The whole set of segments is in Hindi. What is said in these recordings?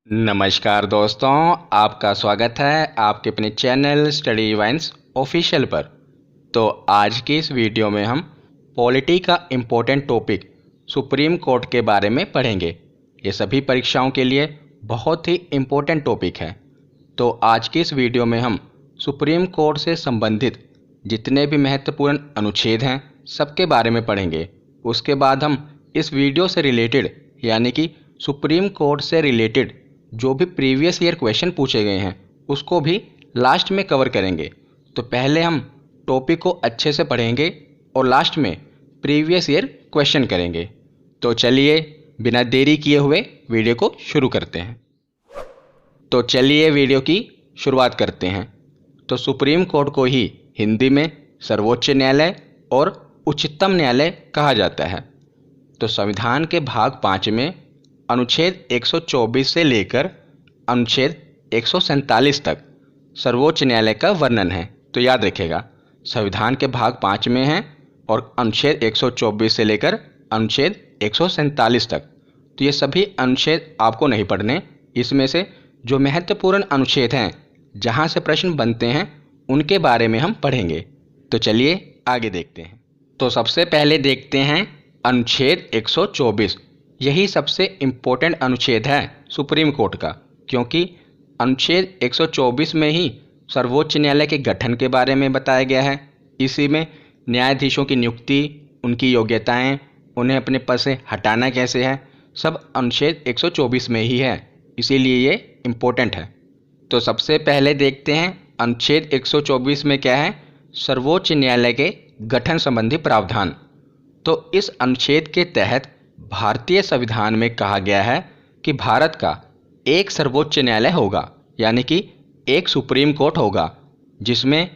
नमस्कार दोस्तों, आपका स्वागत है आपके अपने चैनल स्टडी वाइन्स ऑफिशियल पर। तो आज की इस वीडियो में हम पॉलिटी का इम्पोर्टेंट टॉपिक सुप्रीम कोर्ट के बारे में पढ़ेंगे। ये सभी परीक्षाओं के लिए बहुत ही इम्पोर्टेंट टॉपिक है। तो आज की इस वीडियो में हम सुप्रीम कोर्ट से संबंधित जितने भी महत्वपूर्ण अनुच्छेद हैं सबके बारे में पढ़ेंगे। उसके बाद हम इस वीडियो से रिलेटेड यानी कि सुप्रीम कोर्ट से रिलेटेड जो भी प्रीवियस ईयर क्वेश्चन पूछे गए हैं उसको भी लास्ट में कवर करेंगे। तो पहले हम टॉपिक को अच्छे से पढ़ेंगे और लास्ट में प्रीवियस ईयर क्वेश्चन करेंगे। तो चलिए बिना देरी किए हुए वीडियो को शुरू करते हैं। तो चलिए वीडियो की शुरुआत करते हैं। तो सुप्रीम कोर्ट को ही हिंदी में सर्वोच्च न्यायालय और उच्चतम न्यायालय कहा जाता है। तो संविधान के भाग 5 में अनुच्छेद 124 से लेकर अनुच्छेद 147 तक सर्वोच्च न्यायालय का वर्णन है। तो याद रखिएगा, संविधान के भाग 5 में है और अनुच्छेद 124 से लेकर अनुच्छेद 147 तक। तो ये सभी अनुच्छेद आपको नहीं पढ़ने। इसमें से जो महत्वपूर्ण अनुच्छेद हैं जहाँ से प्रश्न बनते हैं उनके बारे में हम पढ़ेंगे। तो चलिए आगे देखते हैं। तो सबसे पहले देखते हैं अनुच्छेद 124। यही सबसे इम्पोर्टेंट अनुच्छेद है सुप्रीम कोर्ट का, क्योंकि अनुच्छेद 124 में ही सर्वोच्च न्यायालय के गठन के बारे में बताया गया है। इसी में न्यायाधीशों की नियुक्ति, उनकी योग्यताएं, उन्हें अपने पद से हटाना कैसे है, सब अनुच्छेद 124 में ही है। इसीलिए ये इम्पोर्टेंट है। तो सबसे पहले देखते हैं अनुच्छेद 124 में क्या है, सर्वोच्च न्यायालय के गठन संबंधी प्रावधान। तो इस अनुच्छेद के तहत भारतीय संविधान में कहा गया है कि भारत का एक सर्वोच्च न्यायालय होगा, यानी कि एक सुप्रीम कोर्ट होगा, जिसमें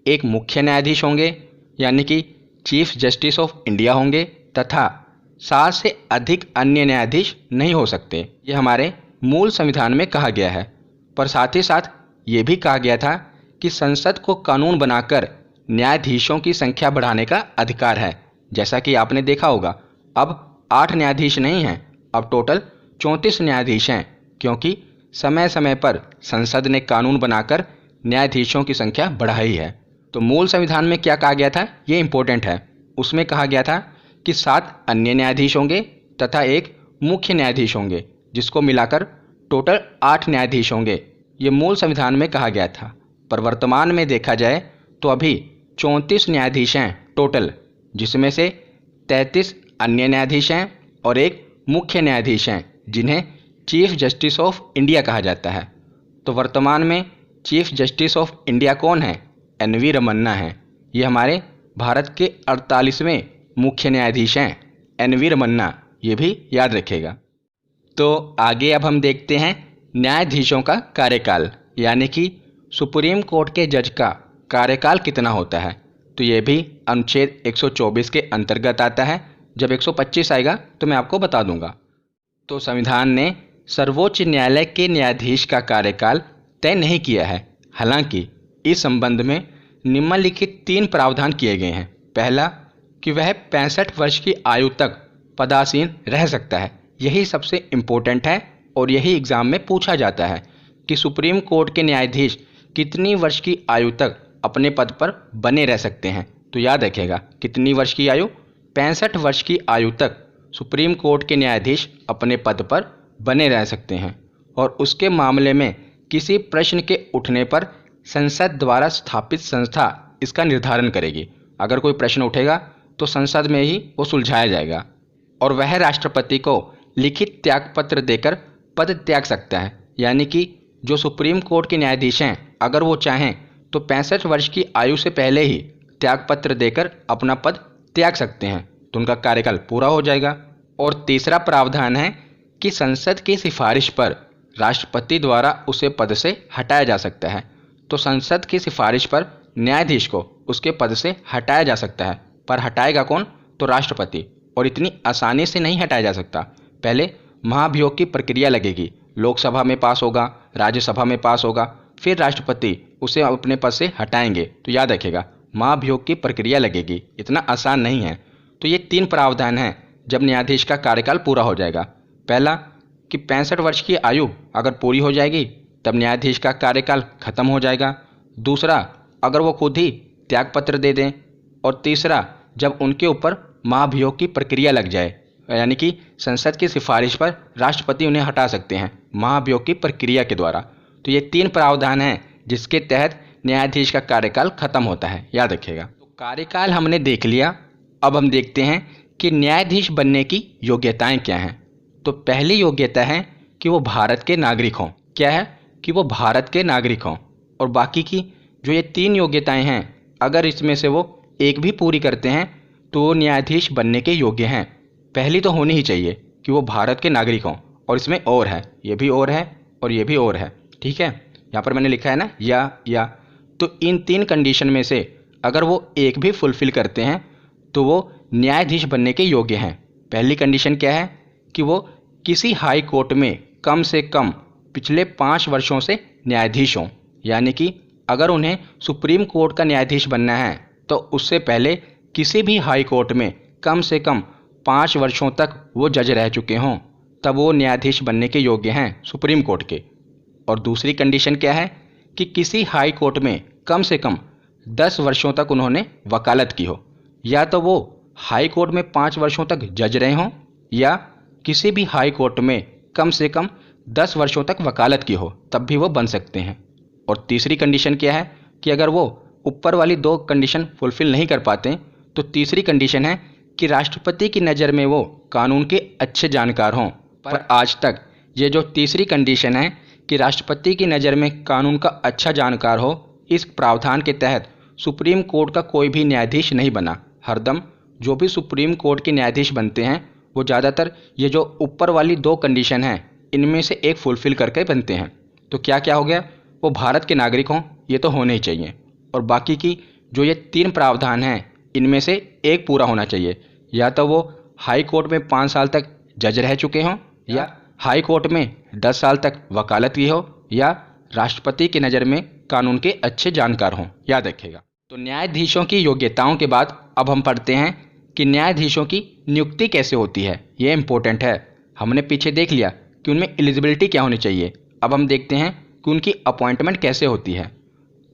एक मुख्य न्यायाधीश होंगे यानी कि चीफ जस्टिस ऑफ इंडिया होंगे, तथा 7 से अधिक अन्य न्यायाधीश नहीं हो सकते। ये हमारे मूल संविधान में कहा गया है। पर साथ ही साथ ये भी कहा गया था कि संसद को कानून बनाकर न्यायाधीशों की संख्या बढ़ाने का अधिकार है। जैसा कि आपने देखा होगा, अब 8 न्यायाधीश नहीं हैं, अब टोटल 34 न्यायाधीश हैं, क्योंकि समय समय पर संसद ने कानून बनाकर न्यायाधीशों की संख्या बढ़ाई है। तो मूल संविधान में क्या कहा गया था, ये इंपॉर्टेंट है। उसमें कहा गया था कि 7 अन्य न्यायाधीश होंगे तथा एक मुख्य न्यायाधीश होंगे, जिसको मिलाकर टोटल 8 न्यायाधीश होंगे। ये मूल संविधान में कहा गया था। पर वर्तमान में देखा जाए तो अभी 34 न्यायाधीश हैं टोटल, जिसमें से 33 अन्य न्यायाधीश हैं और एक मुख्य न्यायाधीश हैं, जिन्हें चीफ जस्टिस ऑफ इंडिया कहा जाता है। तो वर्तमान में चीफ जस्टिस ऑफ इंडिया कौन है, एन.वी. रमन्ना हैं। ये हमारे भारत के 48वें मुख्य न्यायाधीश हैं, एन.वी. रमन्ना। ये भी याद रखिएगा। तो आगे अब हम देखते हैं न्यायाधीशों का कार्यकाल, यानी कि सुप्रीम कोर्ट के जज का कार्यकाल कितना होता है। तो ये भी अनुच्छेद 124 के अंतर्गत आता है। जब 125 आएगा तो मैं आपको बता दूंगा। तो संविधान ने सर्वोच्च न्यायालय के न्यायाधीश का कार्यकाल तय नहीं किया है। हालांकि इस संबंध में निम्नलिखित 3 प्रावधान किए गए हैं। पहला, कि वह 65 वर्ष की आयु तक पदासीन रह सकता है। यही सबसे इम्पोर्टेंट है और यही एग्जाम में पूछा जाता है कि सुप्रीम कोर्ट के न्यायाधीश कितनी वर्ष की आयु तक अपने पद पर बने रह सकते हैं। तो याद रखिएगा, कितनी वर्ष की आयु, 65 वर्ष की आयु तक सुप्रीम कोर्ट के न्यायाधीश अपने पद पर बने रह सकते हैं। और उसके मामले में किसी प्रश्न के उठने पर संसद द्वारा स्थापित संस्था इसका निर्धारण करेगी। अगर कोई प्रश्न उठेगा तो संसद में ही वो सुलझाया जाएगा। और वह राष्ट्रपति को लिखित त्यागपत्र देकर पद त्याग सकता है। यानी कि जो सुप्रीम कोर्ट के न्यायाधीश हैं, अगर वो चाहें तो 65 वर्ष की आयु से पहले ही त्यागपत्र देकर अपना पद त्याग सकते हैं, तो उनका कार्यकाल पूरा हो जाएगा। और तीसरा प्रावधान है कि संसद की सिफारिश पर राष्ट्रपति द्वारा उसे पद से हटाया जा सकता है। तो संसद की सिफारिश पर न्यायाधीश को उसके पद से हटाया जा सकता है। पर हटाएगा कौन, तो राष्ट्रपति। और इतनी आसानी से नहीं हटाया जा सकता। पहले महाभियोग की प्रक्रिया लगेगी, लोकसभा में पास होगा, राज्यसभा में पास होगा, फिर राष्ट्रपति उसे अपने पद से हटाएंगे। तो याद रखिएगा, महाभियोग की प्रक्रिया लगेगी, इतना आसान नहीं है। तो ये 3 प्रावधान हैं जब न्यायाधीश का कार्यकाल पूरा हो जाएगा। पहला, कि 65 वर्ष की आयु अगर पूरी हो जाएगी तब न्यायाधीश का कार्यकाल खत्म हो जाएगा। दूसरा, अगर वो खुद ही त्यागपत्र दे दें। और तीसरा, जब उनके ऊपर महाभियोग की प्रक्रिया लग जाए, यानी कि संसद की सिफारिश पर राष्ट्रपति उन्हें हटा सकते हैं महाभियोग की प्रक्रिया के द्वारा। तो ये 3 प्रावधान हैं जिसके तहत न्यायाधीश का कार्यकाल खत्म होता है, याद रखिएगा। तो कार्यकाल हमने देख लिया। अब हम देखते हैं कि न्यायाधीश बनने की योग्यताएं क्या हैं। तो पहली योग्यता है कि वो भारत के नागरिक हों। क्या है? कि वो भारत के नागरिक हों। और बाकी की जो ये 3 योग्यताएं हैं, अगर इसमें से वो एक भी पूरी करते हैं तो वो न्यायाधीश बनने के योग्य हैं। पहली तो होनी ही चाहिए कि वो भारत के नागरिक हों, और इसमें और है, ये भी और है और ये भी और है, ठीक है। यहाँ पर मैंने लिखा है ना या। तो इन 3 कंडीशन में से अगर वो एक भी फुलफिल करते हैं तो वो न्यायाधीश बनने के योग्य हैं। पहली कंडीशन क्या है? कि वो किसी हाई कोर्ट में कम से कम पिछले 5 वर्षों से न्यायाधीश हों। यानी कि अगर उन्हें सुप्रीम कोर्ट का न्यायाधीश बनना है तो उससे पहले किसी भी हाई कोर्ट में कम से कम 5 वर्षों तक वो जज रह चुके हों, तब वो न्यायाधीश बनने के योग्य हैं सुप्रीम कोर्ट के। और दूसरी कंडीशन क्या है? कि किसी हाई कोर्ट में कम से कम 10 वर्षों तक उन्होंने वकालत की हो। या तो वो हाई कोर्ट में 5 वर्षों तक जज रहे हों, या किसी भी हाई कोर्ट में कम से कम 10 वर्षों तक वकालत की हो, तब भी वो बन सकते हैं। और तीसरी कंडीशन क्या है? कि अगर वो ऊपर वाली 2 कंडीशन फुलफिल नहीं कर पाते तो तीसरी कंडीशन है कि राष्ट्रपति की नज़र में वो कानून के अच्छे जानकार हों। पर आज तक ये जो तीसरी कंडीशन है कि राष्ट्रपति की नज़र में कानून का अच्छा जानकार हो, इस प्रावधान के तहत सुप्रीम कोर्ट का कोई भी न्यायाधीश नहीं बना। हरदम जो भी सुप्रीम कोर्ट के न्यायाधीश बनते हैं वो ज़्यादातर ये जो ऊपर वाली 2 कंडीशन हैं इनमें से एक फुलफिल करके बनते हैं। तो क्या क्या हो गया? वो भारत के नागरिक हों, ये तो होने ही चाहिए। और बाकी की जो ये 3 प्रावधान हैं इनमें से एक पूरा होना चाहिए। या तो वो हाई कोर्ट में 5 साल तक जज रह चुके हों, या हाई कोर्ट में 10 साल तक वकालत की हो, या राष्ट्रपति की नज़र में कानून के अच्छे जानकार हों, याद रखिएगा। तो न्यायाधीशों की योग्यताओं के बाद अब हम पढ़ते हैं कि न्यायाधीशों की नियुक्ति कैसे होती है। ये इंपॉर्टेंट है। हमने पीछे देख लिया कि उनमें एलिजिबिलिटी क्या होनी चाहिए। अब हम देखते हैं कि उनकी अपॉइंटमेंट कैसे होती है।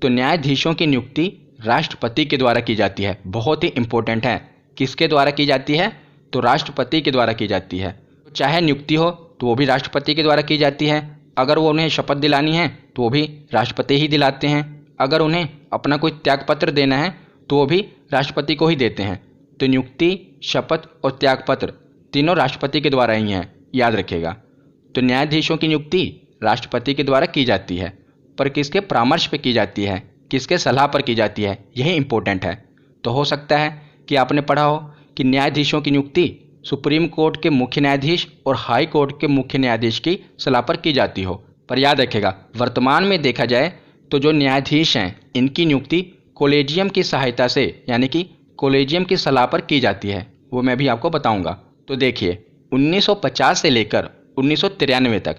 तो न्यायाधीशों की नियुक्ति राष्ट्रपति के द्वारा की जाती है। बहुत ही इंपॉर्टेंट है। किसके द्वारा की जाती है? तो राष्ट्रपति के द्वारा की जाती है। चाहे नियुक्ति हो तो वो भी राष्ट्रपति के द्वारा की जाती है। अगर वो उन्हें शपथ दिलानी है तो वो भी राष्ट्रपति ही दिलाते हैं। अगर उन्हें अपना कोई त्यागपत्र देना है तो वो भी राष्ट्रपति को ही देते हैं। तो नियुक्ति, शपथ और त्यागपत्र तीनों राष्ट्रपति के द्वारा ही हैं, याद रखिएगा। तो न्यायाधीशों की नियुक्ति राष्ट्रपति के द्वारा की जाती है, पर किसके परामर्श पर की जाती है, किसके सलाह पर की जाती है, यही इंपॉर्टेंट है। तो हो सकता है कि आपने पढ़ा हो कि न्यायाधीशों की नियुक्ति सुप्रीम कोर्ट के मुख्य न्यायाधीश और हाई कोर्ट के मुख्य न्यायाधीश की सलाह पर की जाती हो। पर याद रखेगा, वर्तमान में देखा जाए तो जो न्यायाधीश हैं इनकी नियुक्ति कोलेजियम की सहायता से, यानी कि कोलेजियम की सलाह पर की जाती है। वो मैं भी आपको बताऊंगा। तो देखिए, 1950 से लेकर 1993 तक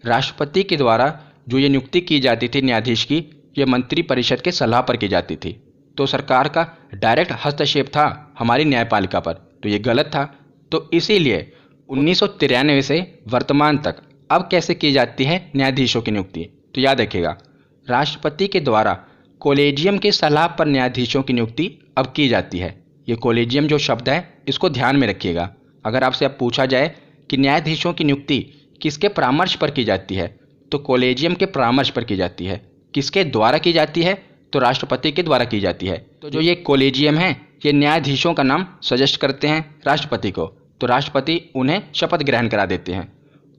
राष्ट्रपति के द्वारा जो ये नियुक्ति की जाती थी न्यायाधीश की, ये मंत्रिपरिषद के सलाह पर की जाती थी। तो सरकार का डायरेक्ट हस्तक्षेप था हमारी न्यायपालिका पर, तो ये गलत था। तो इसीलिए 1993 से वर्तमान तक अब कैसे की जाती है न्यायाधीशों की नियुक्ति? तो याद रखिएगा, राष्ट्रपति के द्वारा कोलेजियम की सलाह पर न्यायाधीशों की नियुक्ति अब की जाती है। ये कोलेजियम जो शब्द है इसको ध्यान में रखिएगा। अगर आपसे अब पूछा जाए कि न्यायाधीशों की नियुक्ति किसके परामर्श पर की जाती है, तो कोलेजियम के परामर्श पर की जाती है। किसके द्वारा की जाती है? तो राष्ट्रपति के द्वारा की जाती है। तो जो ये कोलेजियम है ये न्यायाधीशों का नाम सजेस्ट करते हैं राष्ट्रपति को, तो राष्ट्रपति उन्हें शपथ ग्रहण करा देते हैं।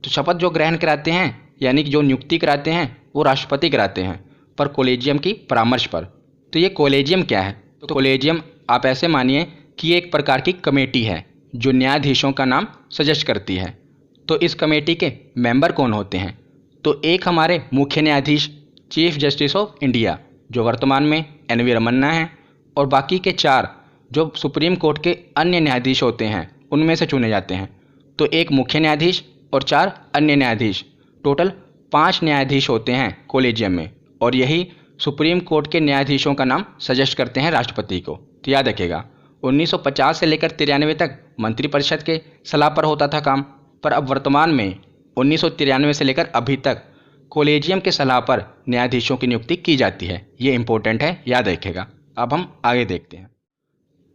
तो शपथ जो ग्रहण कराते हैं, यानी कि जो नियुक्ति कराते हैं, वो राष्ट्रपति कराते हैं, पर कोलेजियम की परामर्श पर। तो ये कोलेजियम क्या है? तो कोलेजियम आप ऐसे मानिए कि ये एक प्रकार की कमेटी है जो न्यायाधीशों का नाम सजेस्ट करती है। तो इस कमेटी के मेंबर कौन होते हैं? तो एक हमारे मुख्य न्यायाधीश चीफ जस्टिस ऑफ इंडिया जो वर्तमान में एन वी रमन्ना हैं, और बाकी के 4 जो सुप्रीम कोर्ट के अन्य न्यायाधीश होते हैं उनमें से चुने जाते हैं। तो एक मुख्य न्यायाधीश और 4 अन्य न्यायाधीश, टोटल 5 न्यायाधीश होते हैं कोलेजियम में, और यही सुप्रीम कोर्ट के न्यायाधीशों का नाम सजेस्ट करते हैं राष्ट्रपति को। तो याद रखिएगा, 1950 से लेकर 93 तक मंत्रिपरिषद के सलाह पर होता था काम, पर अब वर्तमान में 1993 से लेकर अभी तक कोलेजियम के सलाह पर न्यायाधीशों की नियुक्ति की जाती है। ये इंपॉर्टेंट है, याद रखिएगा। अब हम आगे देखते हैं।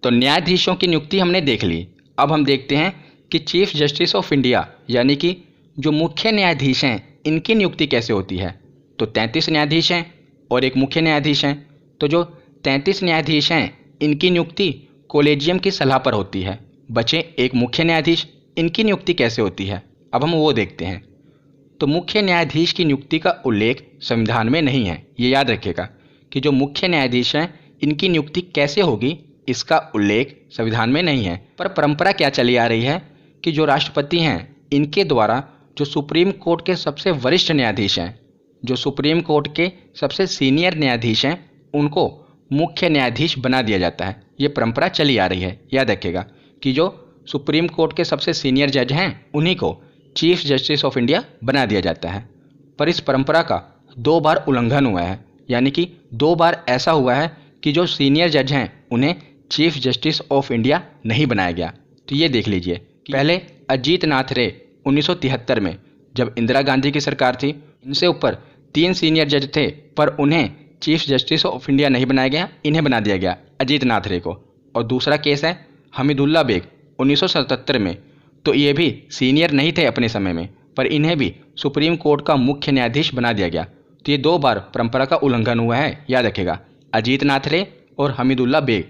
तो न्यायाधीशों की नियुक्ति हमने देख ली। अब हम देखते हैं कि चीफ जस्टिस ऑफ इंडिया यानी कि जो मुख्य न्यायाधीश हैं इनकी नियुक्ति कैसे होती है। तो 33 न्यायाधीश हैं और एक मुख्य न्यायाधीश हैं। तो जो 33 न्यायाधीश हैं इनकी नियुक्ति कोलेजियम की सलाह पर होती है। बचे एक मुख्य न्यायाधीश, इनकी नियुक्ति कैसे होती है, अब हम वो देखते हैं। तो मुख्य न्यायाधीश की नियुक्ति का उल्लेख संविधान में नहीं है। ये याद रखिएगा कि जो मुख्य न्यायाधीश हैं इनकी नियुक्ति कैसे होगी, इसका उल्लेख संविधान में नहीं है। पर परंपरा क्या चली आ रही है कि जो राष्ट्रपति हैं इनके द्वारा जो सुप्रीम कोर्ट के सबसे वरिष्ठ न्यायाधीश हैं, जो सुप्रीम कोर्ट के सबसे सीनियर न्यायाधीश हैं, उनको मुख्य न्यायाधीश बना दिया जाता है। ये परंपरा चली आ रही है। याद रखिएगा कि जो सुप्रीम कोर्ट के सबसे सीनियर जज हैं उन्हीं को चीफ जस्टिस ऑफ इंडिया बना दिया जाता है। पर इस परंपरा का 2 बार उल्लंघन हुआ है, यानी कि 2 बार ऐसा हुआ है कि जो सीनियर जज हैं उन्हें चीफ जस्टिस ऑफ इंडिया नहीं बनाया गया। तो ये देख लीजिए कि पहले अजीत नाथ रे 1973 में जब इंदिरा गांधी की सरकार थी, इनसे ऊपर 3 सीनियर जज थे पर उन्हें चीफ जस्टिस ऑफ इंडिया नहीं बनाया गया, इन्हें बना दिया गया अजीत नाथ रे को। और दूसरा केस है हमीदुल्ला बेग 1977 में। तो ये भी सीनियर नहीं थे अपने समय में, पर इन्हें भी सुप्रीम कोर्ट का मुख्य न्यायाधीश बना दिया गया। तो ये 2 बार परंपरा का उल्लंघन हुआ है, याद रखेगा, अजीत नाथ रे और हमीदुल्ला बेग।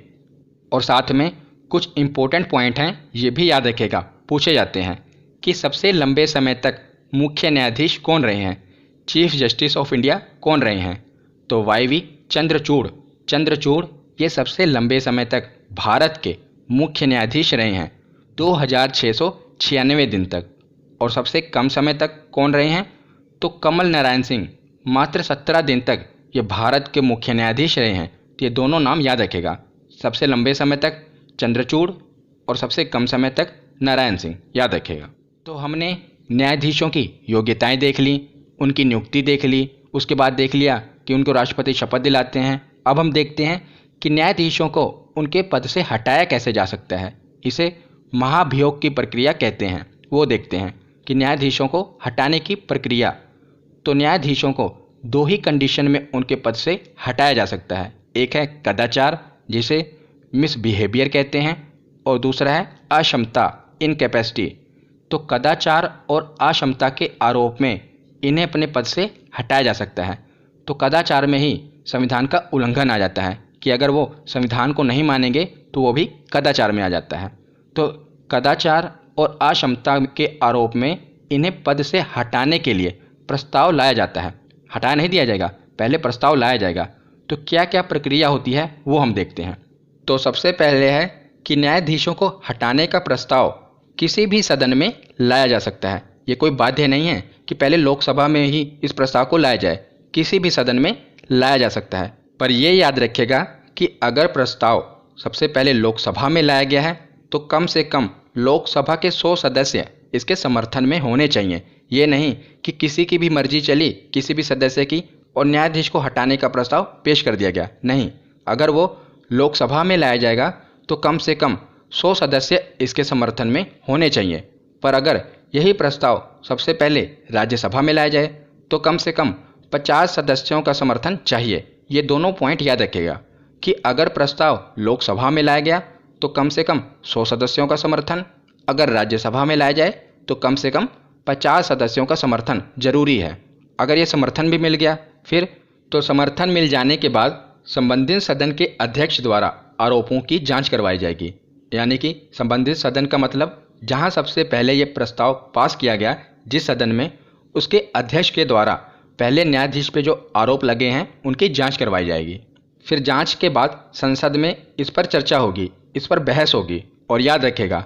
और साथ में कुछ इंपॉर्टेंट पॉइंट हैं, ये भी याद रखेगा, पूछे जाते हैं कि सबसे लंबे समय तक मुख्य न्यायाधीश कौन रहे हैं, चीफ जस्टिस ऑफ इंडिया कौन रहे हैं। तो वाई.वी. चंद्रचूड़ ये सबसे लंबे समय तक भारत के मुख्य न्यायाधीश रहे हैं, 2696 दिन तक। और सबसे कम समय तक कौन रहे हैं, तो कमल नारायण सिंह मात्र 17 दिन तक ये भारत के मुख्य न्यायाधीश रहे हैं। तो ये दोनों नाम याद रखेगा, सबसे लंबे समय तक चंद्रचूड़ और सबसे कम समय तक नारायण सिंह, याद रखेगा। तो हमने न्यायाधीशों की योग्यताएं देख ली, उनकी नियुक्ति देख ली, उसके बाद देख लिया कि उनको राष्ट्रपति शपथ दिलाते हैं। अब हम देखते हैं कि न्यायाधीशों को उनके पद से हटाया कैसे जा सकता है। इसे महाभियोग की प्रक्रिया कहते हैं। वो देखते हैं कि न्यायाधीशों को हटाने की प्रक्रिया। तो न्यायाधीशों को 2 ही कंडीशन में उनके पद से हटाया जा सकता है। एक है कदाचार, जिसे मिसबिहेवियर कहते हैं, और दूसरा है अक्षमता, इनकैपेसिटी। तो कदाचार और अक्षमता के आरोप में इन्हें अपने पद से हटाया जा सकता है। तो कदाचार में ही संविधान का उल्लंघन आ जाता है कि अगर वो संविधान को नहीं मानेंगे तो वो भी कदाचार में आ जाता है। तो कदाचार और अक्षमता के आरोप में इन्हें पद से हटाने के लिए प्रस्ताव लाया जाता है। हटा नहीं दिया जाएगा, पहले प्रस्ताव लाया जाएगा। तो क्या क्या प्रक्रिया होती है वो हम देखते हैं। तो सबसे पहले है कि न्यायाधीशों को हटाने का प्रस्ताव किसी भी सदन में लाया जा सकता है। ये कोई बाध्य नहीं है कि पहले लोकसभा में ही इस प्रस्ताव को लाया जाए, किसी भी सदन में लाया जा सकता है। पर यह याद रखिएगा कि अगर प्रस्ताव सबसे पहले लोकसभा में लाया गया है तो कम से कम लोकसभा के 100 सदस्य इसके समर्थन में होने चाहिए। ये नहीं कि किसी की भी मर्जी चली, किसी भी सदस्य की, और न्यायाधीश को हटाने का प्रस्ताव पेश कर दिया गया। नहीं, अगर वो लोकसभा में लाया जाएगा तो कम से कम 100 सदस्य इसके समर्थन में होने चाहिए। पर अगर यही प्रस्ताव सबसे पहले राज्यसभा में लाया जाए तो कम से कम 50 सदस्यों का समर्थन चाहिए। ये दोनों पॉइंट याद रखिएगा कि अगर प्रस्ताव लोकसभा में लाया गया तो कम से कम 100 सदस्यों का समर्थन, अगर राज्यसभा में लाया जाए तो कम से कम 50 सदस्यों का समर्थन जरूरी है। अगर ये समर्थन भी मिल गया फिर तो समर्थन मिल जाने के बाद संबंधित सदन के अध्यक्ष द्वारा आरोपों की जांच करवाई जाएगी। यानी कि संबंधित सदन का मतलब जहां सबसे पहले ये प्रस्ताव पास किया गया, जिस सदन में, उसके अध्यक्ष के द्वारा पहले न्यायाधीश पे जो आरोप लगे हैं उनकी जांच करवाई जाएगी। फिर जांच के बाद संसद में इस पर चर्चा होगी, इस पर बहस होगी। और याद रखेगा,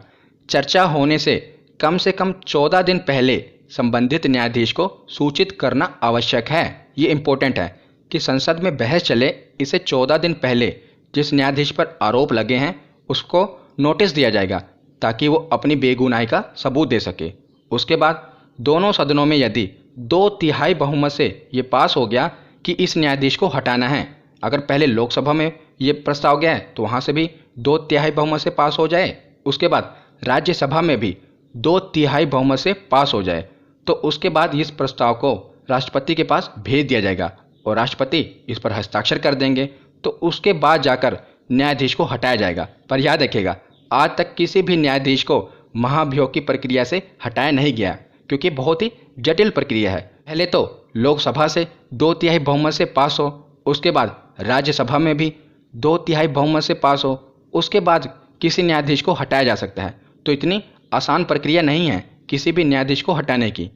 चर्चा होने से कम 14 दिन पहले संबंधित न्यायाधीश को सूचित करना आवश्यक है। ये इंपॉर्टेंट है कि संसद में बहस चले, इसे 14 दिन पहले जिस न्यायाधीश पर आरोप लगे हैं उसको नोटिस दिया जाएगा ताकि वो अपनी बेगुनाही का सबूत दे सके। उसके बाद दोनों सदनों में यदि 2/3 बहुमत से ये पास हो गया कि इस न्यायाधीश को हटाना है, अगर पहले लोकसभा में ये प्रस्ताव गया है तो वहाँ से भी 2/3 बहुमत से पास हो जाए, उसके बाद राज्यसभा में भी 2/3 बहुमत से पास हो जाए, तो उसके बाद इस प्रस्ताव को राष्ट्रपति के पास भेज दिया जाएगा और राष्ट्रपति इस पर हस्ताक्षर कर देंगे। तो उसके बाद जाकर न्यायाधीश को हटाया जाएगा। पर याद रखिएगा, आज तक किसी भी न्यायाधीश को महाभियोग की प्रक्रिया से हटाया नहीं गया, क्योंकि बहुत ही जटिल प्रक्रिया है। पहले तो लोकसभा से 2/3 बहुमत से पास हो, उसके बाद राज्यसभा में भी 2/3 बहुमत से पास हो, उसके बाद किसी न्यायाधीश को हटाया जा सकता है। तो इतनी आसान प्रक्रिया नहीं है किसी भी न्यायाधीश को हटाने की।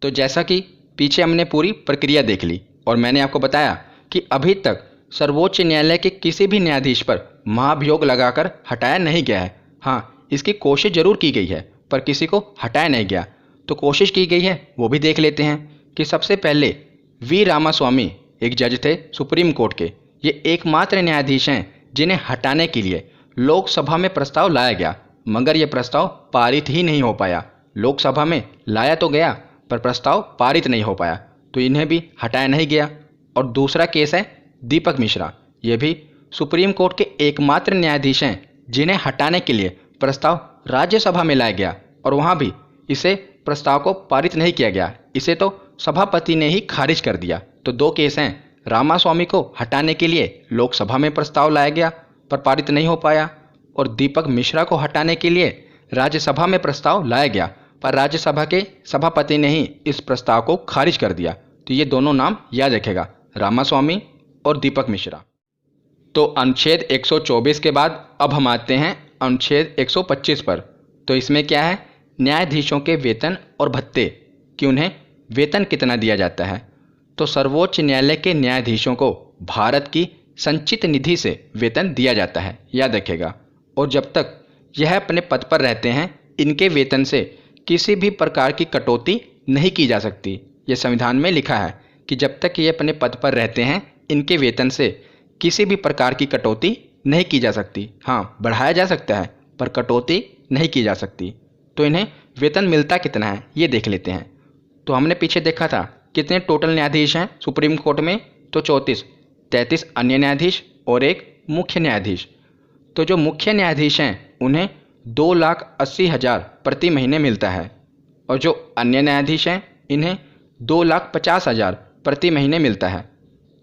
तो जैसा कि पीछे हमने पूरी प्रक्रिया देख ली और मैंने आपको बताया कि अभी तक सर्वोच्च न्यायालय के किसी भी न्यायाधीश पर महाभियोग लगाकर हटाया नहीं गया है। हाँ, इसकी कोशिश जरूर की गई है पर किसी को हटाया नहीं गया। तो कोशिश की गई है वो भी देख लेते हैं कि सबसे पहले वी रामास्वामी एक जज थे सुप्रीम कोर्ट के। ये एकमात्र न्यायाधीश हैं जिन्हें हटाने के लिए लोकसभा में प्रस्ताव लाया गया, मगर यह प्रस्ताव पारित ही नहीं हो पाया। लोकसभा में लाया तो गया पर प्रस्ताव पारित नहीं हो पाया, तो इन्हें भी हटाया नहीं गया। और दूसरा केस है दीपक मिश्रा। ये भी सुप्रीम कोर्ट के एकमात्र न्यायाधीश हैं जिन्हें हटाने के लिए प्रस्ताव राज्यसभा में लाया गया और वहाँ भी इसे प्रस्ताव को पारित नहीं किया गया, इसे तो सभापति ने ही खारिज कर दिया। तो दो केस हैं, रामास्वामी को हटाने के लिए लोकसभा में प्रस्ताव लाया गया पर पारित नहीं हो पाया, और दीपक मिश्रा को हटाने के लिए राज्यसभा में प्रस्ताव लाया गया पर राज्यसभा के सभापति ने ही इस प्रस्ताव को खारिज कर दिया। तो ये दोनों नाम याद रखेगा, रामास्वामी और दीपक मिश्रा। तो अनुच्छेद 124 के बाद अब हम आते हैं अनुच्छेद 125 पर। तो इसमें क्या है, न्यायाधीशों के वेतन और भत्ते कि उन्हें वेतन कितना दिया जाता है। तो सर्वोच्च न्यायालय के न्यायाधीशों को भारत की संचित निधि से वेतन दिया जाता है, याद रखेगा। और जब तक यह अपने पद पर रहते हैं इनके वेतन से किसी भी प्रकार की कटौती नहीं की जा सकती। ये संविधान में लिखा है कि जब तक ये अपने पद पर रहते हैं इनके वेतन से किसी भी प्रकार की कटौती नहीं की जा सकती। हाँ, बढ़ाया जा सकता है पर कटौती नहीं की जा सकती। तो इन्हें वेतन मिलता कितना है ये देख लेते हैं। तो हमने पीछे देखा था कितने टोटल न्यायाधीश हैं सुप्रीम कोर्ट में, तो 33 अन्य न्यायाधीश और एक मुख्य न्यायाधीश। तो जो मुख्य न्यायाधीश हैं उन्हें 2,80,000 प्रति महीने मिलता है और जो अन्य न्यायाधीश हैं इन्हें 2,50,000 प्रति महीने मिलता है।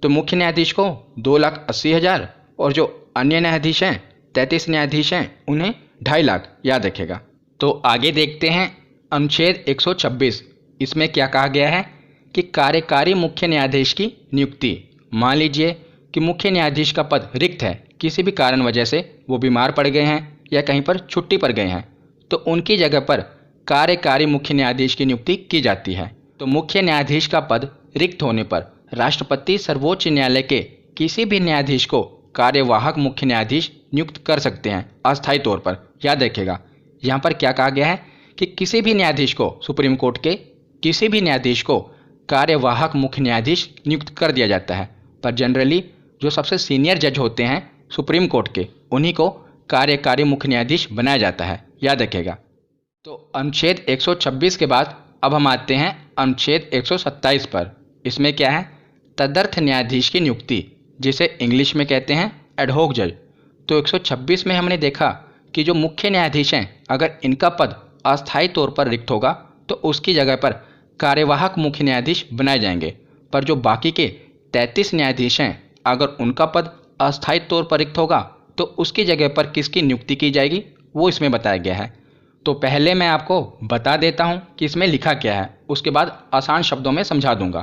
तो मुख्य न्यायाधीश को 2,80,000 और जो अन्य न्यायाधीश हैं 33 न्यायाधीश हैं उन्हें 2.5 लाख, याद रखेगा। तो आगे देखते हैं अनुच्छेद 126। इसमें क्या कहा गया है कि कार्यकारी मुख्य न्यायाधीश की नियुक्ति। मान लीजिए कि मुख्य न्यायाधीश का पद रिक्त है, किसी भी कारण वजह से वो बीमार पड़ गए हैं या कहीं पर छुट्टी पर गए हैं, तो उनकी जगह पर कार्यकारी मुख्य न्यायाधीश की नियुक्ति की जाती है। तो मुख्य न्यायाधीश का पद रिक्त होने पर राष्ट्रपति सर्वोच्च न्यायालय के किसी भी न्यायाधीश को कार्यवाहक मुख्य न्यायाधीश नियुक्त कर सकते हैं अस्थायी तौर पर, याद रखेगा। यहाँ पर क्या कहा गया है कि किसी भी न्यायाधीश को, सुप्रीम कोर्ट के किसी भी न्यायाधीश को कार्यवाहक मुख्य न्यायाधीश नियुक्त कर दिया जाता है, पर जनरली जो सबसे सीनियर जज होते हैं सुप्रीम कोर्ट के उन्हीं को कार्यकारी मुख्य न्यायाधीश बनाया जाता है, याद रखेगा। तो अनुच्छेद 126 के बाद अब हम आते हैं अनुच्छेद 127 पर। इसमें क्या है, तदर्थ न्यायाधीश की नियुक्ति, जिसे इंग्लिश में कहते हैं एडहोक जज। तो 126 में हमने देखा कि जो मुख्य न्यायाधीश हैं अगर इनका पद अस्थायी तौर पर रिक्त होगा तो उसकी जगह पर कार्यवाहक मुख्य न्यायाधीश बनाए जाएंगे, पर जो बाकी के 33 न्यायाधीश हैं अगर उनका पद अस्थायी तौर पर रिक्त होगा तो उसकी जगह पर किसकी नियुक्ति की जाएगी वो इसमें बताया गया है। तो पहले मैं आपको बता देता हूं कि इसमें लिखा क्या है, उसके बाद आसान शब्दों में समझा दूंगा।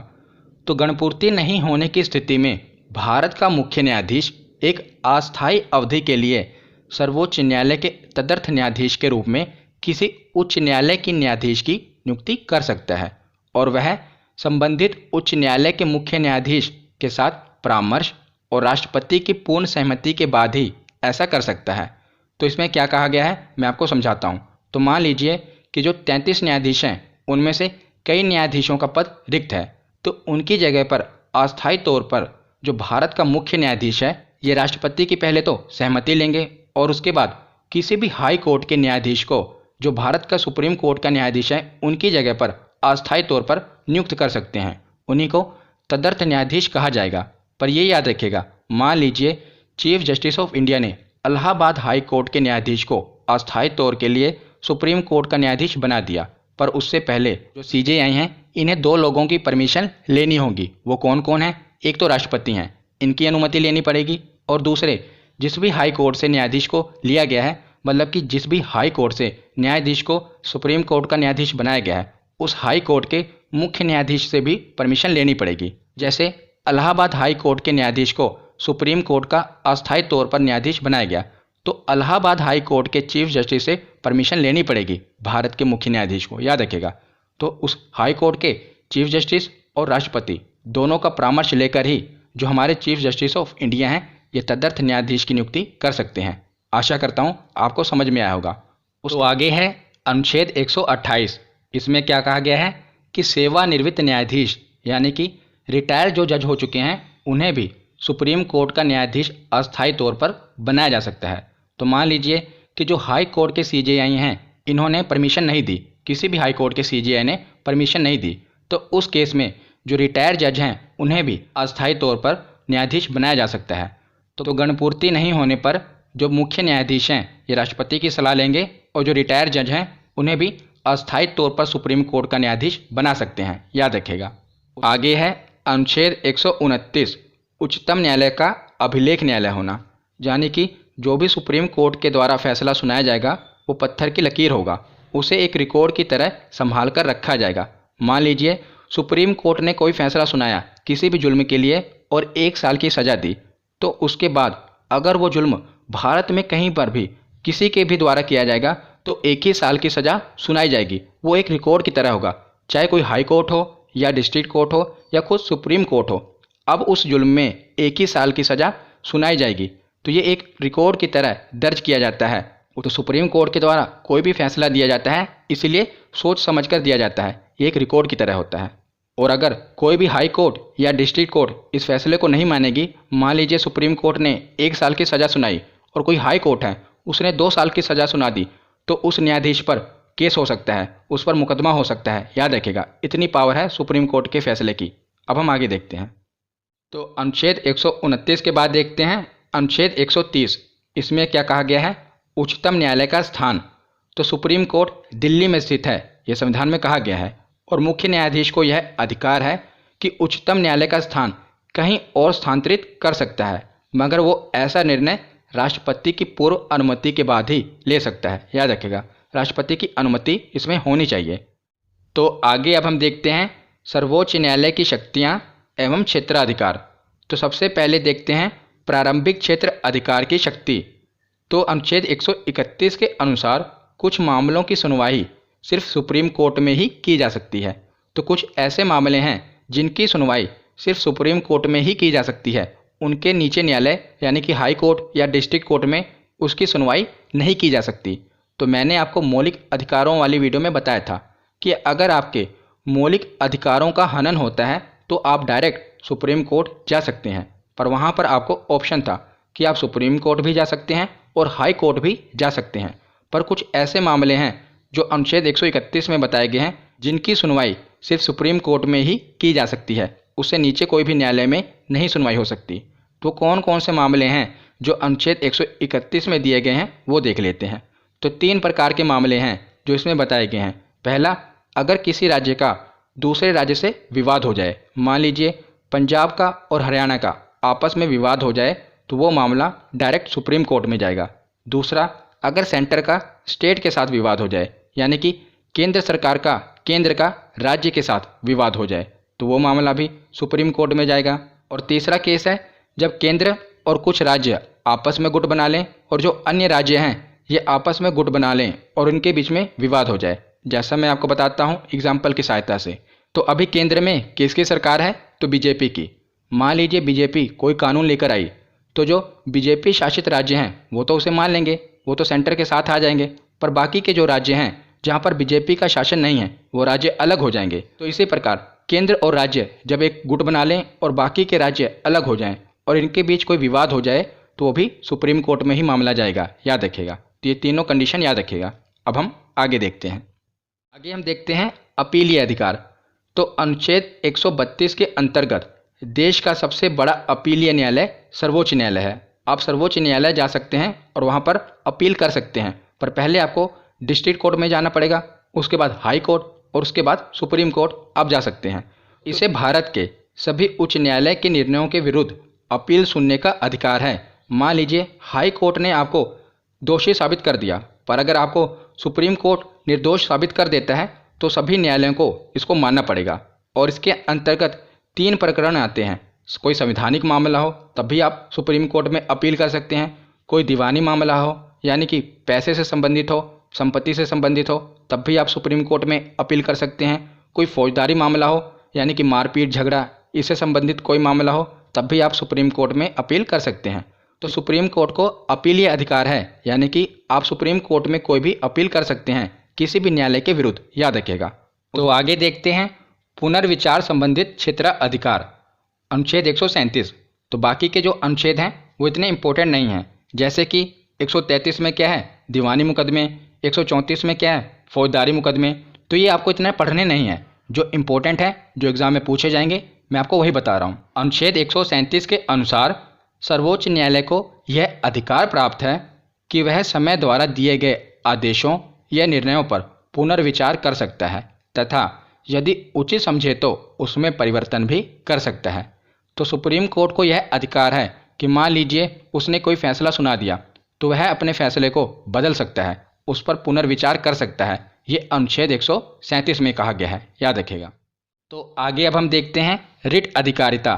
तो गणपूर्ति नहीं होने की स्थिति में भारत का मुख्य न्यायाधीश एक अस्थायी अवधि के लिए सर्वोच्च न्यायालय के तदर्थ न्यायाधीश के रूप में किसी उच्च न्यायालय की न्यायाधीश की नियुक्ति कर सकता है और वह संबंधित उच्च न्यायालय के मुख्य न्यायाधीश के साथ परामर्श और राष्ट्रपति की पूर्ण सहमति के बाद ही ऐसा कर सकता है। तो इसमें क्या कहा गया है मैं आपको समझाता हूँ। तो मान लीजिए कि जो 33 न्यायाधीश हैं उनमें से कई न्यायाधीशों का पद रिक्त है, तो उनकी जगह पर अस्थायी तौर पर जो भारत का मुख्य न्यायाधीश है ये राष्ट्रपति की पहले तो सहमति लेंगे और उसके बाद किसी भी हाई कोर्ट के न्यायाधीश को जो भारत का सुप्रीम कोर्ट का न्यायाधीश है उनकी जगह पर अस्थायी तौर पर नियुक्त कर सकते हैं। उन्हीं को तदर्थ न्यायाधीश कहा जाएगा। पर ये याद रखेगा, मान लीजिए चीफ जस्टिस ऑफ इंडिया ने इलाहाबाद हाई कोर्ट के न्यायाधीश को अस्थायी तौर के लिए सुप्रीम कोर्ट का न्यायाधीश बना दिया, पर उससे पहले जो सीजेआई हैं इन्हें 2 लोगों की परमिशन लेनी होगी। वो कौन कौन है? एक तो राष्ट्रपति हैं, इनकी अनुमति लेनी पड़ेगी, और दूसरे जिस भी हाई कोर्ट से न्यायाधीश को लिया गया है, मतलब कि जिस भी हाई कोर्ट से न्यायाधीश को सुप्रीम कोर्ट का न्यायाधीश बनाया गया है, उस हाई कोर्ट के मुख्य न्यायाधीश से भी परमिशन लेनी पड़ेगी। जैसे इलाहाबाद हाई कोर्ट के न्यायाधीश को सुप्रीम कोर्ट का अस्थायी तौर पर न्यायाधीश बनाया गया, तो इलाहाबाद हाई कोर्ट के चीफ जस्टिस से परमिशन लेनी पड़ेगी भारत के मुख्य न्यायाधीश को, याद रखेगा। तो उस हाई कोर्ट के चीफ जस्टिस और राष्ट्रपति दोनों का परामर्श लेकर ही जो हमारे चीफ जस्टिस ऑफ इंडिया हैं ये तदर्थ न्यायाधीश की नियुक्ति कर सकते हैं। आशा करता हूँ आपको समझ में आया होगा। तो आगे है अनुच्छेद 128। इसमें क्या कहा गया है कि सेवानिवृत्त न्यायाधीश यानी कि रिटायर जो जज हो चुके हैं उन्हें भी सुप्रीम कोर्ट का न्यायाधीश अस्थायी तौर पर बनाया जा सकता है। तो मान लीजिए कि जो हाई कोर्ट के सीजेआई हैं इन्होंने परमिशन नहीं दी, किसी भी हाई कोर्ट के सीजेआई ने परमिशन नहीं दी, तो उस केस में जो रिटायर जज हैं उन्हें भी अस्थायी तौर पर न्यायाधीश बनाया जा सकता है। तो गणपूर्ति नहीं होने पर जो मुख्य न्यायाधीश हैं ये राष्ट्रपति की सलाह लेंगे और जो रिटायर जज हैं उन्हें भी अस्थायी तौर पर सुप्रीम कोर्ट का न्यायाधीश बना सकते हैं, याद रखेगा। आगे है अनुच्छेद 129, उच्चतम न्यायालय का अभिलेख न्यायालय होना, यानी कि जो भी सुप्रीम कोर्ट के द्वारा फैसला सुनाया जाएगा वो पत्थर की लकीर होगा, उसे एक रिकॉर्ड की तरह संभाल कर रखा जाएगा। मान लीजिए सुप्रीम कोर्ट ने कोई फैसला सुनाया किसी भी जुल्म के लिए और 1 साल की सज़ा दी, तो उसके बाद अगर वो जुल्म भारत में कहीं पर भी किसी के भी द्वारा किया जाएगा तो 1 ही साल की सज़ा सुनाई जाएगी। वो एक रिकॉर्ड की तरह होगा, चाहे कोई हाई कोर्ट हो या डिस्ट्रिक्ट कोर्ट हो या खुद सुप्रीम कोर्ट हो। अब उस जुल्म में 1 ही साल की सज़ा सुनाई जाएगी तो ये एक रिकॉर्ड की तरह दर्ज किया जाता है। वो तो सुप्रीम कोर्ट के द्वारा कोई भी फैसला दिया जाता है इसलिए सोच समझ कर दिया जाता है, ये एक रिकॉर्ड की तरह होता है। और अगर कोई भी हाई कोर्ट या डिस्ट्रिक्ट कोर्ट इस फैसले को नहीं मानेगी, मान लीजिए सुप्रीम कोर्ट ने 1 साल की सज़ा सुनाई और कोई हाई कोर्ट है उसने 2 साल की सज़ा सुना दी, तो उस न्यायाधीश पर केस हो सकता है, उस पर मुकदमा हो सकता है, याद रखेगा। इतनी पावर है सुप्रीम कोर्ट के फैसले की। अब हम आगे देखते हैं। तो अनुच्छेद 129 के बाद देखते हैं अनुच्छेद 130। इसमें क्या कहा गया है? उच्चतम न्यायालय का स्थान। तो सुप्रीम कोर्ट दिल्ली में स्थित है, यह संविधान में कहा गया है, और मुख्य न्यायाधीश को यह अधिकार है कि उच्चतम न्यायालय का स्थान कहीं और स्थानांतरित कर सकता है, मगर वो ऐसा निर्णय राष्ट्रपति की पूर्व अनुमति के बाद ही ले सकता है, याद रखेगा। राष्ट्रपति की अनुमति इसमें होनी चाहिए। तो आगे अब हम देखते हैं सर्वोच्च न्यायालय की शक्तियां एवं क्षेत्राधिकार। तो सबसे पहले देखते हैं प्रारंभिक क्षेत्र अधिकार की शक्ति। तो अनुच्छेद 131 के अनुसार कुछ मामलों की सुनवाई सिर्फ सुप्रीम कोर्ट में ही की जा सकती है। तो कुछ ऐसे मामले हैं जिनकी सुनवाई सिर्फ सुप्रीम कोर्ट में ही की जा सकती है, उनके नीचे न्यायालय यानी कि हाई कोर्ट या डिस्ट्रिक्ट कोर्ट में उसकी सुनवाई नहीं की जा सकती। तो मैंने आपको मौलिक अधिकारों वाली वीडियो में बताया था कि अगर आपके मौलिक अधिकारों का हनन होता है तो आप डायरेक्ट सुप्रीम कोर्ट जा सकते हैं, पर वहाँ पर आपको ऑप्शन था कि आप सुप्रीम कोर्ट भी जा सकते हैं और हाई कोर्ट भी जा सकते हैं। पर कुछ ऐसे मामले हैं जो अनुच्छेद 131 में बताए गए हैं जिनकी सुनवाई सिर्फ सुप्रीम कोर्ट में ही की जा सकती है, उससे नीचे कोई भी न्यायालय में नहीं सुनवाई हो सकती। तो कौन कौन से मामले हैं जो अनुच्छेद 131 में दिए गए हैं वो देख लेते हैं। तो 3 प्रकार के मामले हैं जो इसमें बताए गए हैं। पहला, अगर किसी राज्य का दूसरे राज्य से विवाद हो जाए, मान लीजिए पंजाब का और हरियाणा का आपस में विवाद हो जाए तो वो मामला डायरेक्ट सुप्रीम कोर्ट में जाएगा। दूसरा, अगर सेंटर का स्टेट के साथ विवाद हो जाए, यानी कि केंद्र सरकार का केंद्र का राज्य के साथ विवाद हो जाए, तो वो मामला भी सुप्रीम कोर्ट में जाएगा। और तीसरा केस है जब केंद्र और कुछ राज्य आपस में गुट बना लें और जो अन्य राज्य हैं ये आपस में गुट बना लें और उनके बीच में विवाद हो जाए। जैसा मैं आपको बताता हूँ एग्जाम्पल की सहायता से। तो अभी केंद्र में किसकी सरकार है? तो बीजेपी की। मान लीजिए बीजेपी कोई कानून लेकर आई तो जो बीजेपी शासित राज्य हैं वो तो उसे मान लेंगे, वो तो सेंटर के साथ आ जाएंगे, पर बाकी के जो राज्य हैं जहाँ पर बीजेपी का शासन नहीं है वो राज्य अलग हो जाएंगे। तो इसी प्रकार केंद्र और राज्य जब एक गुट बना लें और बाकी के राज्य अलग हो जाएं और इनके बीच कोई विवाद हो जाए तो वो भी सुप्रीम कोर्ट में ही मामला जाएगा, याद रखेगा। तो ये तीनों कंडीशन याद रखेगा। अब हम आगे देखते हैं। आगे हम देखते हैं अपीलीय अधिकार। तो अनुच्छेद 132 के अंतर्गत देश का सबसे बड़ा अपीलीय न्यायालय सर्वोच्च न्यायालय है। आप सर्वोच्च न्यायालय जा सकते हैं और वहाँ पर अपील कर सकते हैं, पर पहले आपको डिस्ट्रिक्ट कोर्ट में जाना पड़ेगा। उसके बाद हाई कोर्ट और उसके बाद सुप्रीम कोर्ट आप जा सकते हैं। इसे भारत के सभी उच्च न्यायालय के निर्णयों के विरुद्ध अपील सुनने का अधिकार है। मान लीजिए हाई कोर्ट ने आपको दोषी साबित कर दिया, पर अगर आपको सुप्रीम कोर्ट निर्दोष साबित कर देता है तो सभी न्यायालयों को इसको मानना पड़ेगा। और इसके अंतर्गत 3 प्रकरण आते हैं। कोई संवैधानिक मामला हो तब भी आप सुप्रीम कोर्ट में अपील कर सकते हैं, कोई दीवानी मामला हो यानी कि पैसे से संबंधित हो, संपत्ति से संबंधित हो, तब भी आप सुप्रीम कोर्ट में अपील कर सकते हैं, कोई फौजदारी मामला हो यानी कि मारपीट झगड़ा इससे संबंधित कोई मामला हो तब भी आप सुप्रीम कोर्ट में अपील कर सकते हैं। तो सुप्रीम कोर्ट को अपीलीय अधिकार है, यानी कि आप सुप्रीम कोर्ट में कोई भी अपील कर सकते हैं किसी भी न्यायालय के विरुद्ध, याद रखिएगा। तो आगे देखते हैं पुनर्विचार संबंधित क्षेत्राधिकार, अनुच्छेद 137। तो बाकी के जो अनुच्छेद हैं वो इतने इंपॉर्टेंट नहीं हैं, जैसे कि 133 में क्या है, दीवानी मुकदमे, 134 में क्या है, फौजदारी मुकदमे। तो ये आपको इतना पढ़ने नहीं है, जो इम्पोर्टेंट है जो एग्जाम में पूछे जाएंगे मैं आपको वही बता रहा हूँ। अनुच्छेद 137 के अनुसार सर्वोच्च न्यायालय को यह अधिकार प्राप्त है कि वह समय द्वारा दिए गए आदेशों या निर्णयों पर पुनर्विचार कर सकता है तथा यदि उचित समझे तो उसमें परिवर्तन भी कर सकता है। तो सुप्रीम कोर्ट को यह अधिकार है कि मान लीजिए उसने कोई फैसला सुना दिया तो वह अपने फैसले को बदल सकता है, उस पर पुनर्विचार कर सकता है। ये अनुच्छेद 137 में कहा गया है, याद रखिएगा। तो आगे अब हम देखते हैं रिट अधिकारिता।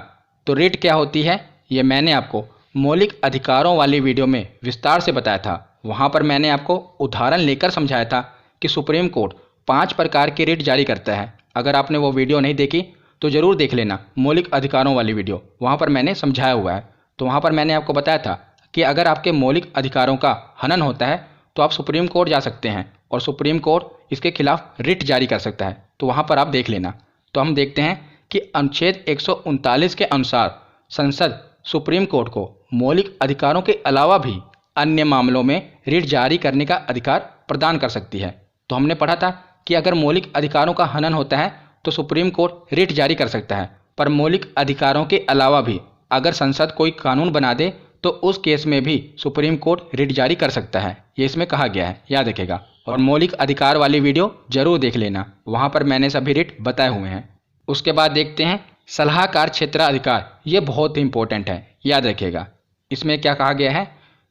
तो रिट क्या होती है ये मैंने आपको मौलिक अधिकारों वाली वीडियो में विस्तार से बताया था। वहाँ पर मैंने आपको उदाहरण लेकर समझाया था कि सुप्रीम कोर्ट 5 प्रकार की रिट जारी करता है। अगर आपने वो वीडियो नहीं देखी तो ज़रूर देख लेना, मौलिक अधिकारों वाली वीडियो, वहाँ पर मैंने समझाया हुआ है। तो वहाँ पर मैंने आपको बताया था कि अगर आपके मौलिक अधिकारों का हनन होता है तो आप सुप्रीम कोर्ट जा सकते हैं और सुप्रीम कोर्ट इसके खिलाफ रिट जारी कर सकता है। तो वहाँ पर आप देख लेना। तो हम देखते हैं कि अनुच्छेद 139 के अनुसार संसद सुप्रीम कोर्ट को मौलिक अधिकारों के अलावा भी अन्य मामलों में रिट जारी करने का अधिकार प्रदान कर सकती है। तो हमने पढ़ा था कि अगर मौलिक अधिकारों का हनन होता है तो सुप्रीम कोर्ट रिट जारी कर सकता है, पर मौलिक अधिकारों के अलावा भी अगर संसद कोई कानून बना दे तो उस केस में भी सुप्रीम कोर्ट रिट जारी कर सकता है। ये इसमें कहा गया है, याद रखेगा। और मौलिक अधिकार वाली वीडियो जरूर देख लेना, वहाँ पर मैंने सभी रिट बताए हुए हैं। उसके बाद देखते हैं सलाहकार क्षेत्राधिकार। ये बहुत ही इंपॉर्टेंट है, याद रखिएगा। इसमें क्या कहा गया है,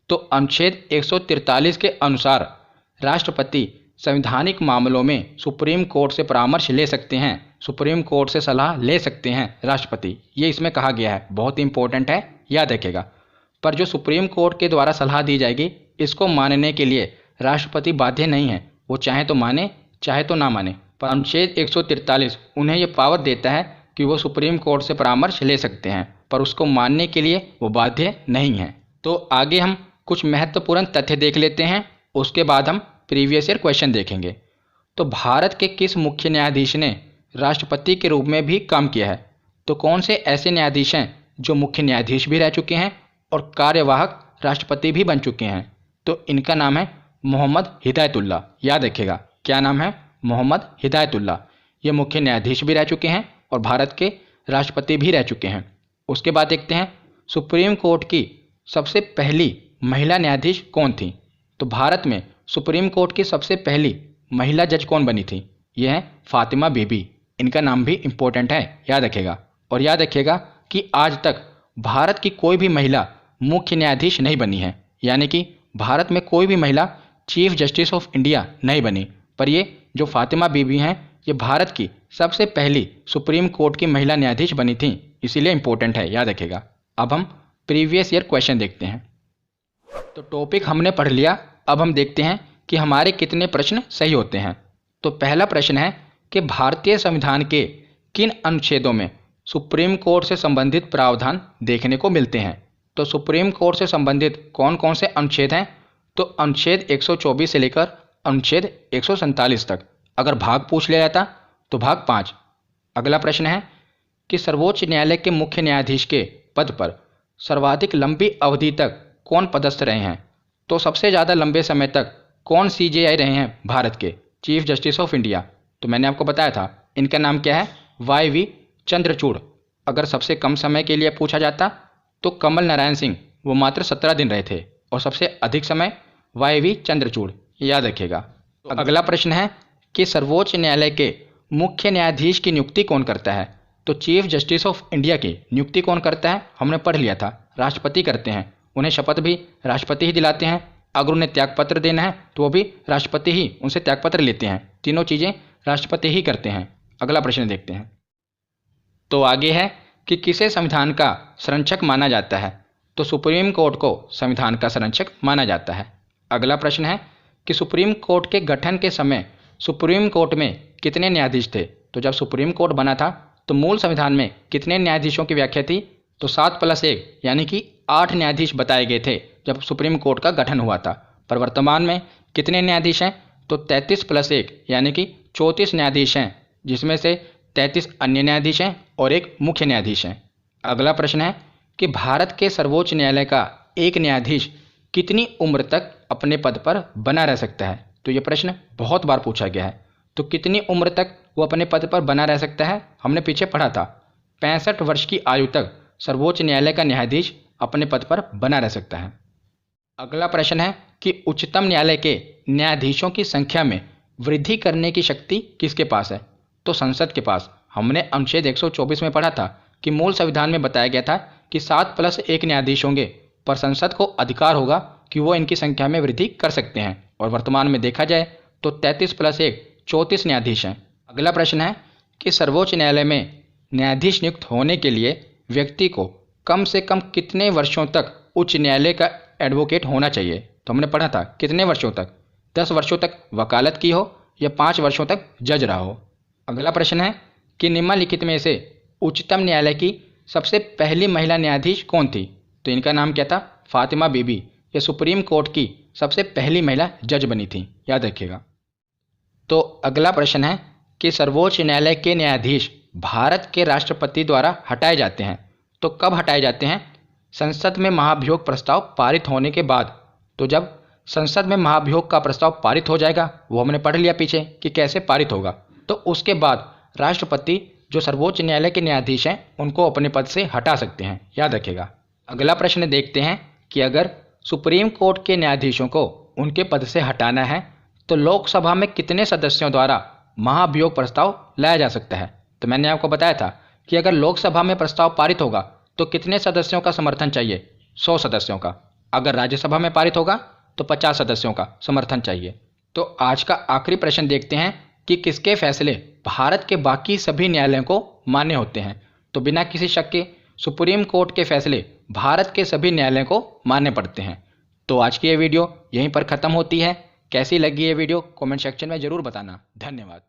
तो अनुच्छेद 143 के अनुसार राष्ट्रपति संवैधानिक मामलों में सुप्रीम कोर्ट से परामर्श ले सकते हैं, सुप्रीम कोर्ट से सलाह ले सकते हैं राष्ट्रपति। ये इसमें कहा गया है, बहुत ही इंपॉर्टेंट है, याद रखिएगा। पर जो सुप्रीम कोर्ट के द्वारा सलाह दी जाएगी इसको मानने के लिए राष्ट्रपति बाध्य नहीं है, वो चाहे तो माने चाहे तो ना माने। पर अनुच्छेद 143 उन्हें ये पावर देता है कि वो सुप्रीम कोर्ट से परामर्श ले सकते हैं, पर उसको मानने के लिए वो बाध्य नहीं है। तो आगे हम कुछ महत्वपूर्ण तथ्य देख लेते हैं, उसके बाद हम प्रीवियस ईयर क्वेश्चन देखेंगे। तो भारत के किस मुख्य न्यायाधीश ने राष्ट्रपति के रूप में भी काम किया है? तो कौन से ऐसे न्यायाधीश हैं जो मुख्य न्यायाधीश भी रह चुके हैं और कार्यवाहक राष्ट्रपति भी बन चुके हैं? तो इनका नाम है मोहम्मद हिदायतुल्ला, याद रखिएगा। क्या नाम है? मोहम्मद हिदायतुल्ला। ये मुख्य न्यायाधीश भी रह चुके हैं और भारत के राष्ट्रपति भी रह चुके हैं। उसके बाद देखते हैं सुप्रीम कोर्ट की सबसे पहली महिला न्यायाधीश कौन थी? तो भारत में सुप्रीम कोर्ट की सबसे पहली महिला जज कौन बनी थी? यह है फातिमा बीबी। इनका नाम भी इम्पोर्टेंट है, याद रखिएगा। और याद रखिएगा कि आज तक भारत की कोई भी महिला मुख्य न्यायाधीश नहीं बनी है, यानी कि भारत में कोई भी महिला चीफ जस्टिस ऑफ इंडिया नहीं बनी। पर ये जो फातिमा बीबी हैं ये भारत की सबसे पहली सुप्रीम कोर्ट की महिला न्यायाधीश बनी थी, इसीलिए इंपॉर्टेंट है, याद रखिएगा। अब हम प्रीवियस ईयर क्वेश्चन देखते हैं। तो टॉपिक हमने पढ़ लिया, अब हम देखते हैं कि हमारे कितने प्रश्न सही होते हैं। तो पहला प्रश्न है कि भारतीय संविधान के किन अनुच्छेदों में सुप्रीम कोर्ट से संबंधित प्रावधान देखने को मिलते हैं? तो सुप्रीम कोर्ट से संबंधित कौन कौन से अनुच्छेद हैं? तो अनुच्छेद 124 से लेकर अनुच्छेद 147 तक। अगर भाग पूछ लिया जाता तो भाग 5। अगला प्रश्न है कि सर्वोच्च न्यायालय के मुख्य न्यायाधीश के पद पर सर्वाधिक लंबी अवधि तक कौन पदस्थ रहे हैं? तो सबसे ज़्यादा लंबे समय तक कौन सीजेआई रहे हैं भारत के? Chief justice of India. तो मैंने आपको बताया था इनका नाम क्या है, वाई.वी. चंद्रचूड़। अगर सबसे कम समय के लिए पूछा जाता तो कमल नारायण सिंह, वो मात्र 17 दिन रहे थे, और सबसे अधिक समय वाई.वी. चंद्रचूड़, याद रखिएगा। तो अगला प्रश्न है कि सर्वोच्च न्यायालय के मुख्य न्यायाधीश की नियुक्ति कौन करता है? तो चीफ जस्टिस ऑफ इंडिया की नियुक्ति कौन करता है? हमने पढ़ लिया था, राष्ट्रपति करते हैं। उन्हें शपथ भी राष्ट्रपति ही दिलाते हैं। अगर उन्हें त्यागपत्र देना है तो वो भी राष्ट्रपति ही उनसे त्यागपत्र लेते हैं। तीनों चीज़ें राष्ट्रपति ही करते हैं। अगला प्रश्न देखते हैं। तो आगे है कि किसे संविधान का संरक्षक माना जाता है? तो सुप्रीम कोर्ट को संविधान का संरक्षक माना जाता है। अगला प्रश्न है कि सुप्रीम कोर्ट के गठन के समय सुप्रीम कोर्ट में कितने न्यायाधीश थे? तो जब सुप्रीम कोर्ट बना था तो मूल संविधान में कितने न्यायाधीशों की व्याख्या थी? तो 7+1 यानी कि 8 न्यायाधीश बताए गए थे जब सुप्रीम कोर्ट का गठन हुआ था। पर वर्तमान में कितने न्यायाधीश हैं? तो 33+1 यानी कि 34 न्यायाधीश हैं, जिसमें से 33 अन्य न्यायाधीश हैं और एक मुख्य न्यायाधीश हैं। अगला प्रश्न है कि भारत के सर्वोच्च न्यायालय का एक न्यायाधीश कितनी उम्र तक अपने पद पर बना रह सकता है? तो ये प्रश्न बहुत बार पूछा गया है। तो कितनी उम्र तक वो अपने पद पर बना रह सकता है? हमने पीछे पढ़ा था 65 वर्ष की आयु तक सर्वोच्च न्यायालय का न्यायाधीश अपने पद पर बना रह सकता है। अगला प्रश्न है कि उच्चतम न्यायालय के न्यायाधीशों की संख्या में वृद्धि करने की शक्ति किसके पास है? तो संसद के पास। हमने अनुच्छेद 124 में पढ़ा था कि मूल संविधान में बताया गया था कि 7+1 न्यायाधीश होंगे, पर संसद को अधिकार होगा कि वो इनकी संख्या में वृद्धि कर सकते हैं। और वर्तमान में देखा जाए तो 33+1 34 न्यायाधीश हैं। अगला प्रश्न है कि सर्वोच्च न्यायालय में न्यायाधीश नियुक्त होने के लिए व्यक्ति को कम से कम कितने वर्षों तक उच्च न्यायालय का एडवोकेट होना चाहिए? तो हमने पढ़ा था कितने वर्षों तक? 10 वर्षों तक वकालत की हो या 5 वर्षों तक जज रहा हो। अगला प्रश्न है कि निम्नलिखित में से उच्चतम न्यायालय की सबसे पहली महिला न्यायाधीश कौन थी? तो इनका नाम क्या था? फातिमा बीबी। ये सुप्रीम कोर्ट की सबसे पहली महिला जज बनी थी, याद रखिएगा। तो अगला प्रश्न है कि सर्वोच्च न्यायालय के न्यायाधीश भारत के राष्ट्रपति द्वारा हटाए जाते हैं। तो कब हटाए जाते हैं? संसद में महाभियोग प्रस्ताव पारित होने के बाद। तो जब संसद में महाभियोग का प्रस्ताव पारित हो जाएगा, वो हमने पढ़ लिया पीछे कि कैसे पारित होगा, तो उसके बाद राष्ट्रपति जो सर्वोच्च न्यायालय के न्यायाधीश हैं उनको अपने पद से हटा सकते हैं, याद रखिएगा। अगला प्रश्न देखते हैं कि अगर सुप्रीम कोर्ट के न्यायाधीशों को उनके पद से हटाना है तो लोकसभा में कितने सदस्यों द्वारा महाभियोग प्रस्ताव लाया जा सकता है? तो मैंने आपको बताया था कि अगर लोकसभा में प्रस्ताव पारित होगा तो कितने सदस्यों का समर्थन चाहिए? 100 सदस्यों का। अगर राज्यसभा में पारित होगा तो 50 सदस्यों का समर्थन चाहिए। तो आज का आखिरी प्रश्न देखते हैं कि किसके फैसले भारत के बाकी सभी न्यायालयों को मान्य होते हैं? तो बिना किसी शक के सुप्रीम कोर्ट के फैसले भारत के सभी न्यायालयों को मान्य पड़ते हैं। तो आज की ये वीडियो यहीं पर ख़त्म होती है। कैसी लगी ये वीडियो कमेंट सेक्शन में ज़रूर बताना। धन्यवाद।